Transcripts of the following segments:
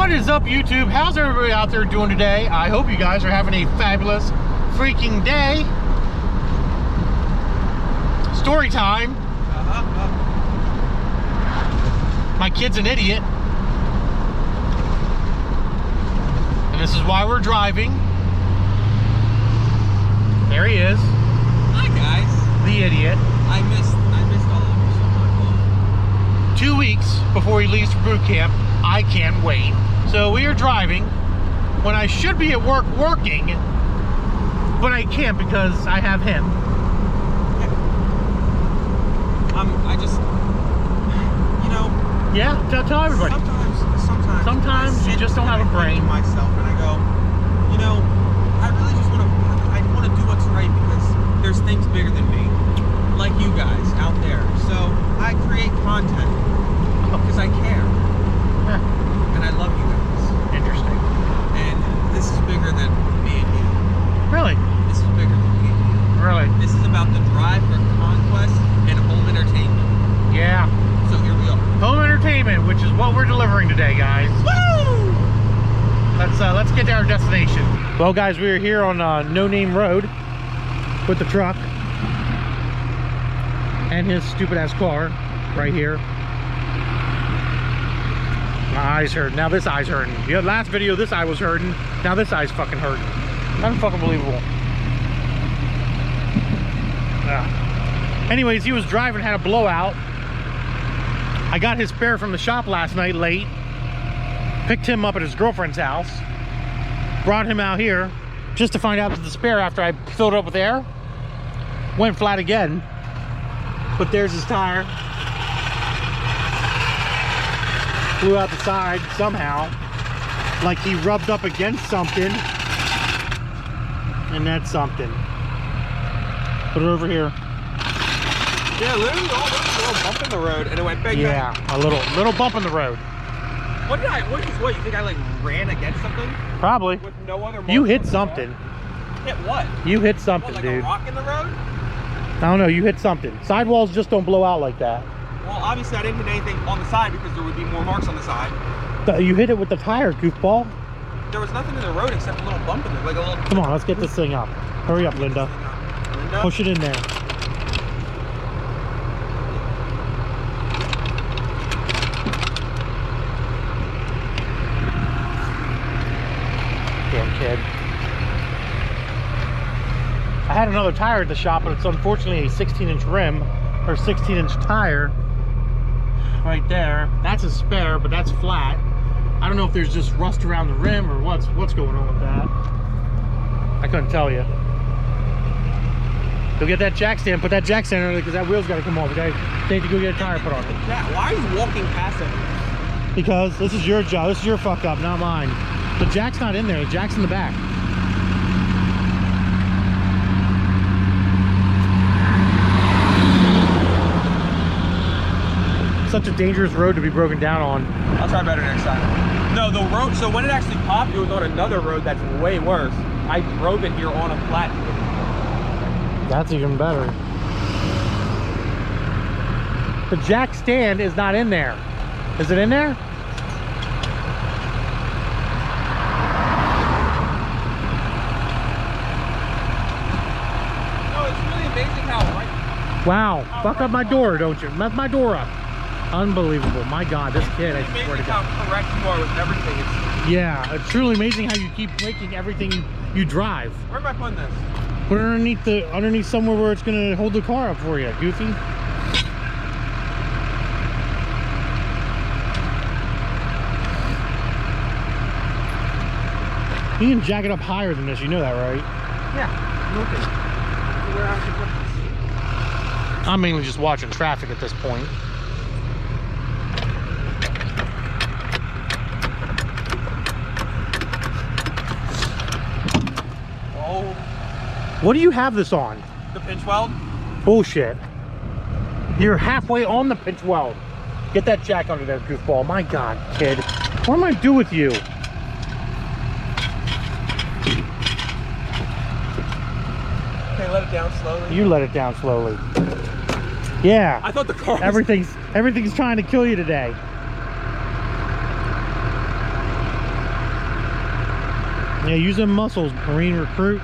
What is up, YouTube? How's everybody out there doing today? I hope you guys are having a fabulous freaking day. Story time. My kid's an idiot. And this is why we're driving. There he is. Hi, guys. The idiot. I missed all of you so much. 2 weeks before he leaves for boot camp. I can't wait. So we are driving when I should be at work working, but I can't because I have him. I just, you know. Yeah, tell everybody. Sometimes you just don't have a brain. Myself, and I go, you know, I really just want to do what's right because there's things bigger than me, like you guys out there. So I create content because I care. Yeah. And I love you guys. Interesting. And this is bigger than me and you. Really? This is bigger than me and you. Really? This is about the drive for conquest and home entertainment. Yeah. So here we go. Home entertainment, which is what we're delivering today, guys. Woo! Let's get to our destination. Well, guys, we are here on No Name Road with the truck and his stupid ass car right here. My eye's hurting. Now this eye's hurting. The last video, this eye was hurting. Now this eye's fucking hurting. Unfucking believable. Anyways, he was driving, had a blowout. I got his spare from the shop last night late. Picked him up at his girlfriend's house. Brought him out here just to find out that the spare, after I filled it up with air, went flat again. But there's his tire. Blew out the side somehow, like he rubbed up against something, and that's something. Put it over here. Yeah, literally all this little bump in the road, and it went bang. Yeah, bang. a little bump in the road. What you think I like ran against something? Probably. With no other. You hit something. Hit what? You hit something, like dude. A rock in the road? I don't know. You hit something. Sidewalls just don't blow out like that. Well, obviously I didn't hit anything on the side because there would be more marks on the side. You hit it with the tire, goofball. There was nothing in the road except a little bump in there, like a little. Come on, let's get this thing up. Hurry up, Linda. Linda? Push it in there. Damn kid. I had another tire at the shop, but it's unfortunately a 16-inch rim or 16-inch tire right there. That's a spare, but that's flat. I don't know if there's just rust around the rim or what's going on with that. I couldn't tell you. Go get that jack stand. Put that jack stand on it because that wheel's got to come off. They need to go get a tire put on it. Yeah, why are you walking past it? Because this is your job. This is your fuck up, not mine. The jack's not in there. The jack's in the back. Such a dangerous road to be broken down on. I'll try better next time. No, the road, so when it actually popped, it was on another road that's way worse. I drove it here on a flat. That's even better. The jack stand is not in there. Is it in there? No, it's really amazing how right. Wow, fuck up my door, don't you? Mess my door up. Unbelievable. My God, this kid, I swear to God. How correct you are with everything. Yeah, it's truly amazing how you keep making everything you drive. Where am I putting this? Put it underneath somewhere where it's gonna hold the car up for you, goofy. You can jack it up higher than this, you know that, right? Yeah, okay. Where I should put this? I'm mainly just watching traffic at this point. What do you have this on? The pinch weld? Bullshit. You're halfway on the pinch weld. Get that jack under there, goofball. My God, kid. What am I do with you? Okay, let it down slowly. You let it down slowly. Yeah. I thought the car was... Everything's trying to kill you today. Yeah, use them muscles, Marine recruit.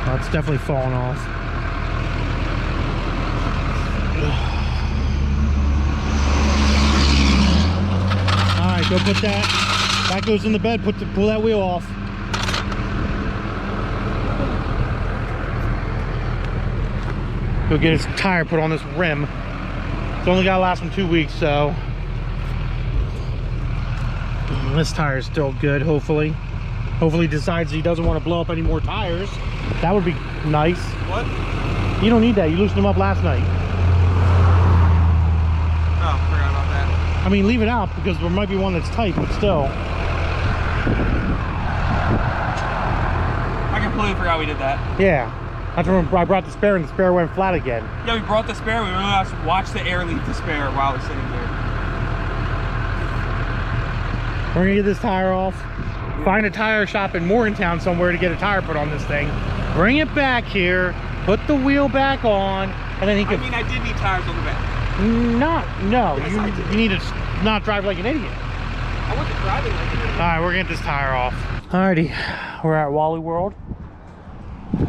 Oh, it's definitely falling off. Alright, go put that. That goes in the bed. Pull that wheel off. Go get his tire put on this rim. It's only got to last him 2 weeks, so this tire is still good. Hopefully he decides he doesn't want to blow up any more tires. That would be nice. What? You don't need that. You loosened them up last night. Oh, forgot about that. I mean, leave it out because there might be one that's tight, but still. I completely forgot we did that. Yeah. That's when I brought the spare and the spare went flat again. Yeah, we brought the spare. We realized watch the air leave the spare while we're sitting here. We're gonna get this tire off. Find a tire shop in Morgantown somewhere to get a tire put on this thing. Bring it back here. Put the wheel back on, and then he can. I mean, I did need tires on the back. No. Yes, You need to not drive like an idiot. I wasn't driving like an idiot. All right, we're gonna get this tire off. Alrighty, we're at Wally World.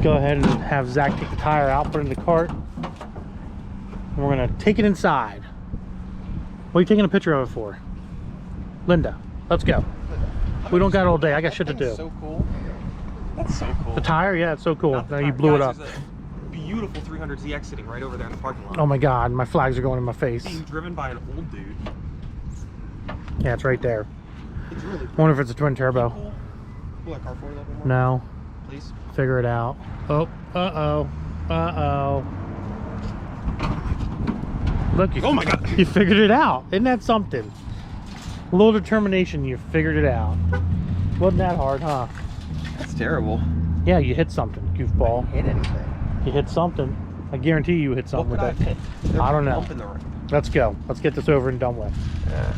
Go ahead and have Zach take the tire out, put it in the cart. And we're gonna take it inside. What are you taking a picture of it for? Linda, let's go. We don't got all day. I got shit to do. So cool. That's so cool. The tire? Yeah, it's so cool. Now you blew it up. There's a beautiful 300ZX sitting right over there in the parking lot. Oh my God, my flags are going in my face. Being driven by an old dude. Yeah, it's right there. It's really cool. I wonder if it's a twin turbo. Cool. Pull that car for you a little bit more. No. Please. Figure it out. Oh, Look, Oh my God. You figured it out. Isn't that something? A little determination, you figured it out. Wasn't that hard, huh? That's terrible. Yeah, you hit something, goofball. I didn't hit anything. You hit something. I guarantee you hit something What with could I that. have hit? I don't know. In the room. Let's go. Let's get this over and done with. Yeah.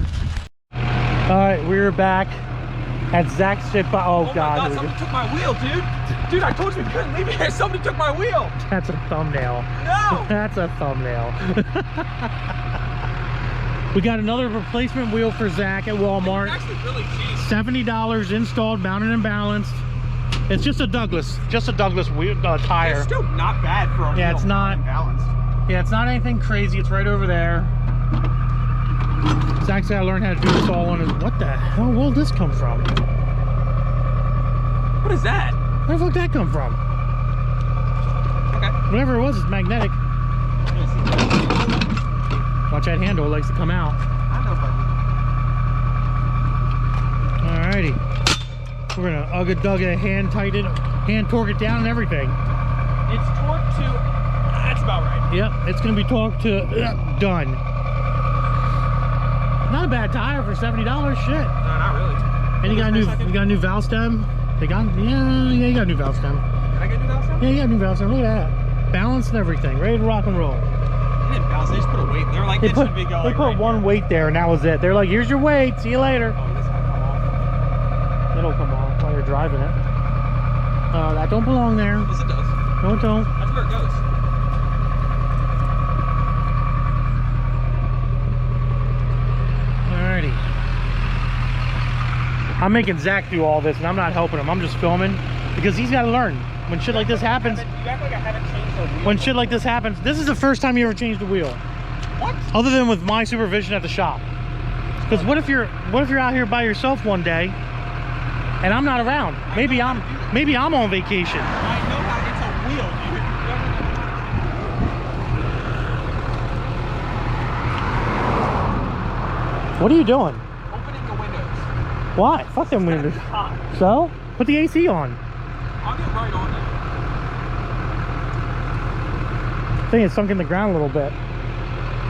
All right, we're back at Zach's ship. Oh, Oh God. my God, somebody took my wheel, dude. Dude, I told you we couldn't leave it here. Somebody took my wheel. That's a thumbnail. No. That's a thumbnail. We got another replacement wheel for Zach at Walmart. It's actually really cheap. $70 installed, mounted and balanced. It's just a Douglas wheel, tire. It's still not bad for a Yeah, wheel. it's not. Balanced. Yeah, it's not anything crazy. It's right over there. Zach's gotta learn how to do this all on his. What the hell will this come from? What is that? Where the fuck did that come from? Okay. Whatever it was, it's magnetic. Watch that handle, it likes to come out. I know, buddy. Alrighty. We're gonna ugga-dugga hand tighten it, hand torque it down and everything. It's torqued to. That's about right. Yep, it's gonna be torqued to done. Not a bad tire for $70, shit. No, not really. And you got a new valve stem. You got a new valve stem. Did I get a new valve stem? Yeah, you got a new valve stem. Look at that. Balanced and everything, ready to rock and roll. They didn't balance. They just put a weight. They were like, They this put should be going. one right weight there, and that was it. They're like, here's your weight. See you later. Oh, this might come off. It'll come off while you're driving it. That don't belong there. Yes, it does. No, it don't. That's where it goes. Alrighty. I'm making Zach do all this, and I'm not helping him. I'm just filming because he's got to learn. When shit like this happens, You act like I haven't changed the wheel. when shit like this happens, this is the first time you ever changed a wheel, What? other than with my supervision at the shop. Because what if you're out here by yourself one day, and I'm not around? Maybe I'm on vacation. I know how it's a wheel, dude. What are you doing? Opening the windows. Why? Fuck them windows. Hot. So? Put the AC on. I'll get right on it. I think it's sunk in the ground a little bit.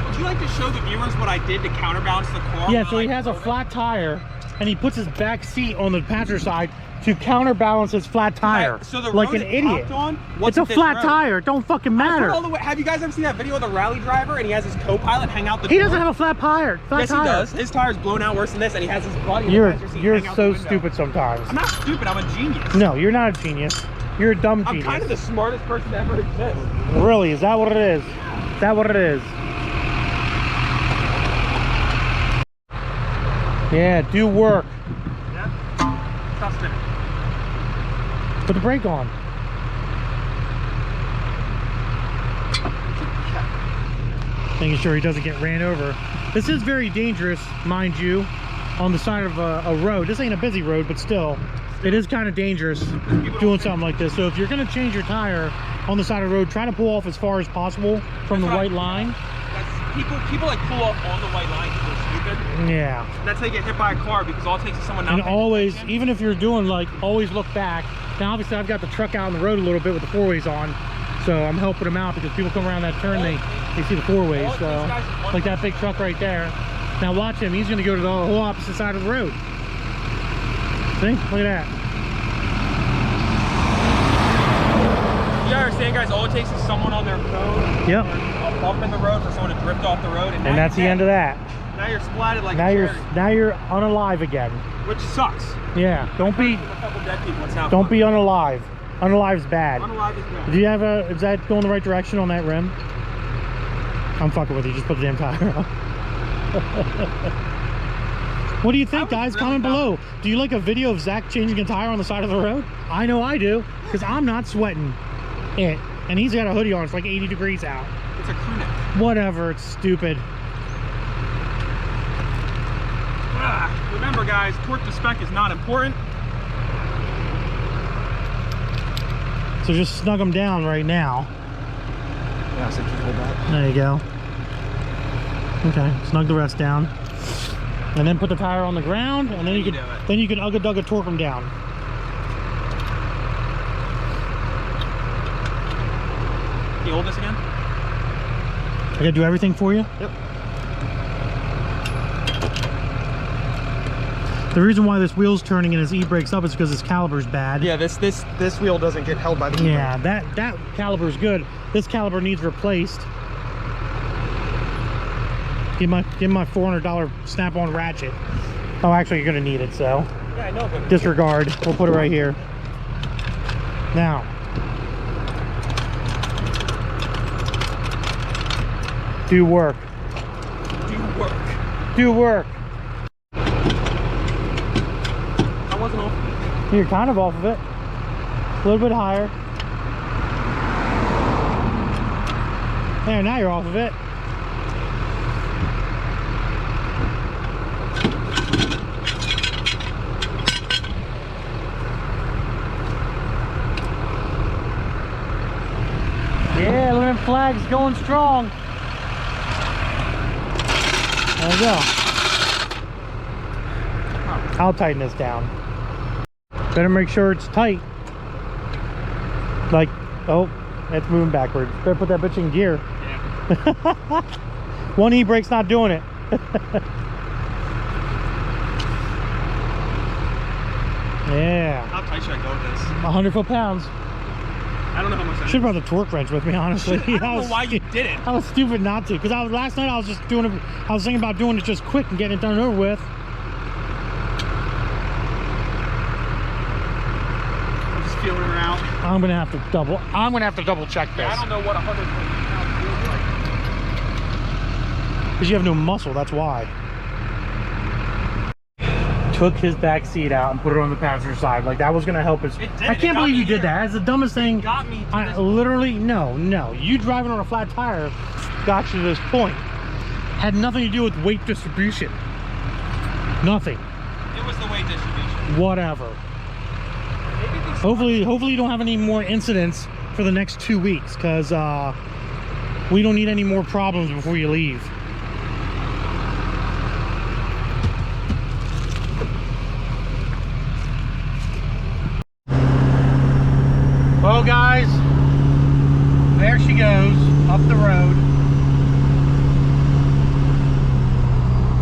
Would you like to show the viewers what I did to counterbalance the car? Yeah, so he has a flat tire, and he puts his back seat on the passenger side to counterbalance his flat tire. So the like road an it idiot. popped on It's wasn't a this flat road. tire. It don't fucking I put matter. all the way. Have you guys ever seen that video of the rally driver and he has his co-pilot hang out the He door? doesn't have a flat tire. Yes, he does. His tire's blown out worse than this, and he has his body in the passenger seat You're hang out the so window. stupid sometimes. I'm not stupid. I'm a genius. No, you're not a genius. You're a dumb I'm genius. kind of the smartest person to ever exist. Really? Is that what it is? Is that what it is? Yeah, do work. Yeah? Stop spinning. Put the brake on. Making sure he doesn't get ran over. This is very dangerous, mind you, on the side of a road. This ain't a busy road, but still, it is kind of dangerous doing something like this. So if you're gonna change your tire on the side of the road, try to pull off as far as possible from the white line. People like pull off on the white line because they're stupid. Yeah. And that's how you get hit by a car, because all it takes is someone not And paying always, attention. even if you're doing like, always look back. Now obviously I've got the truck out on the road a little bit with the four-ways on, so I'm helping them out because people come around that turn, they see the four-ways. So like that big truck right there. Now watch him, he's gonna go to the whole opposite side of the road. See, look at that. You understand, guys, all it takes is someone on their phone. Yep. A bump in the road for someone to drift off the road, and that's the end of that. Now you're splatted like Now a you're cherry, unalive again. which sucks. Yeah, don't be A couple dead people, it's not don't fun. be unalive. Unalive's bad. Unalive is bad. Do you have is that going the right direction on that rim? I'm fucking with you, just put the damn tire on. What do you think, guys? really Comment below. Do you like a video of Zach changing a tire on the side of the road? I know I do, because I'm not sweating it. And he's got a hoodie on, it's like 80 degrees out. It's a crew neck. Whatever, it's stupid. Remember, guys, torque to spec is not important. So just snug them down right now. Yeah, so keep hold that. There you go. Okay, snug the rest down. And then put the tire on the ground, and then you can ugga-dugga torque them down. Can you hold this again? I gotta do everything for you? Yep. The reason why this wheel's turning and his e-brakes up is because his caliber's bad. Yeah, this wheel doesn't get held by the Yeah, that caliber's good. This caliber needs replaced. Give my $400 snap-on ratchet. Oh, actually, you're gonna need it, so Yeah, I know, but disregard. We'll put it right here. Now, do work. do work. Do work. I wasn't off. You're kind of off of it. A little bit higher. There, now you're off of it. Yeah, look at them flags going strong. There we go. I'll tighten this down. Better make sure it's tight. Like, oh, it's moving backwards. Better put that bitch in gear. Yeah. One e-brake's not doing it. Yeah. How tight should I go with this? 100 foot-pounds. I don't know how much that Should have brought the torque wrench with me, honestly. I don't know why you didn't. I was stupid not to, because last night I was just doing it. I was thinking about doing it just quick and getting it done over with. I'm just feeling her out. I'm gonna have to double check this. Yeah, I don't know what 100 pounds feels like. Because you have no muscle, that's why. Took his back seat out and put it on the passenger side. Like that was gonna help us. It did. I can't believe you did that. That's the dumbest thing. Got me to I this literally, no. You driving on a flat tire got you to this point. Had nothing to do with weight distribution. Nothing. It was the weight distribution. Whatever. Hopefully you don't have any more incidents for the next 2 weeks, because we don't need any more problems before you leave. Well, guys, there she goes up the road,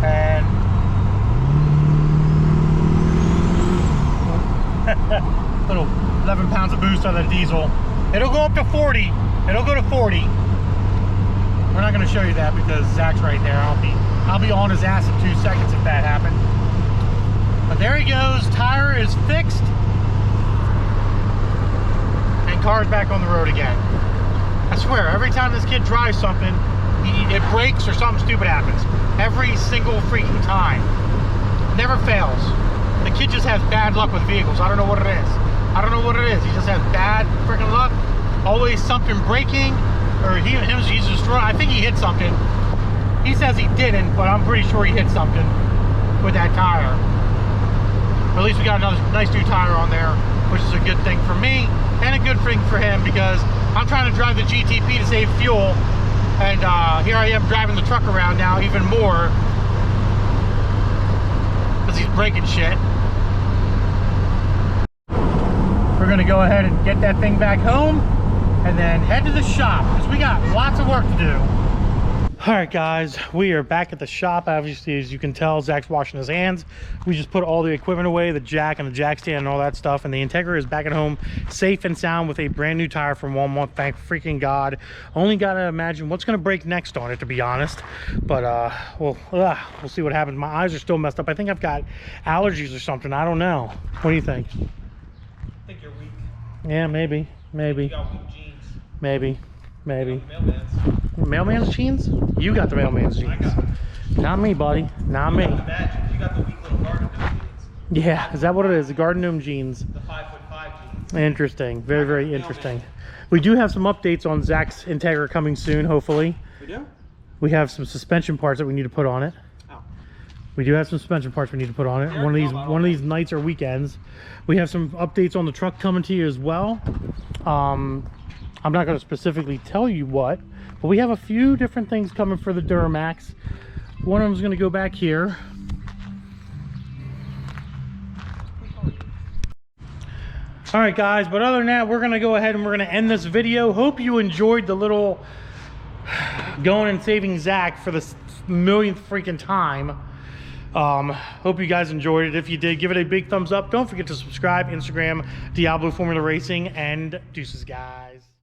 and little 11 pounds of boost on the diesel. It'll go up to 40. It'll go to 40. We're not going to show you that because Zach's right there. I'll be on his ass in 2 seconds if that happened. But there he goes. Tire is fixed. Car's back on the road again. I swear, every time this kid drives something, it breaks or something stupid happens. Every single freaking time. Never fails. The kid just has bad luck with vehicles. I don't know what it is. I don't know what it is. He just has bad freaking luck. Always something breaking, or he's destroyed. I think he hit something. He says he didn't, but I'm pretty sure he hit something with that tire. At least we got another nice new tire on there, which is a good thing for me and a good thing for him, because I'm trying to drive the GTP to save fuel, and here I am driving the truck around now even more because he's breaking shit. We're gonna go ahead and get that thing back home and then head to the shop because we got lots of work to do. All right, guys, we are back at the shop. Obviously, as you can tell, Zach's washing his hands. We just put all the equipment away, the jack and the jack stand and all that stuff, and the Integra is back at home, safe and sound, with a brand new tire from Walmart. Thank freaking God. Only gotta imagine what's gonna break next on it, to be honest. But we'll see what happens. My eyes are still messed up. I think I've got allergies or something. I don't know. What do you think? I think you're weak. Yeah, maybe. You got weak jeans. Maybe. Mailman's. Mailman's jeans? You got the mailman's jeans. I got it. Not me, buddy. Not me. You got the bad jeans. You got the weak little garden gnome jeans. Yeah, is that what it is? The garden gnome jeans. The 5'5" jeans. Interesting. Very, very interesting. We do have some updates on Zach's Integra coming soon, hopefully. We do? We have some suspension parts that we need to put on it. Oh. We do have some suspension parts we need to put on it. One of these nights or weekends. We have some updates on the truck coming to you as well. I'm not going to specifically tell you what, but we have a few different things coming for the Duramax. One of them is going to go back here. All right, guys, but other than that, we're going to go ahead and we're going to end this video. Hope you enjoyed the little going and saving Zach for the millionth freaking time. Hope you guys enjoyed it. If you did, give it a big thumbs up. Don't forget to subscribe. Instagram, Diablo Formula Racing, and deuces, guys.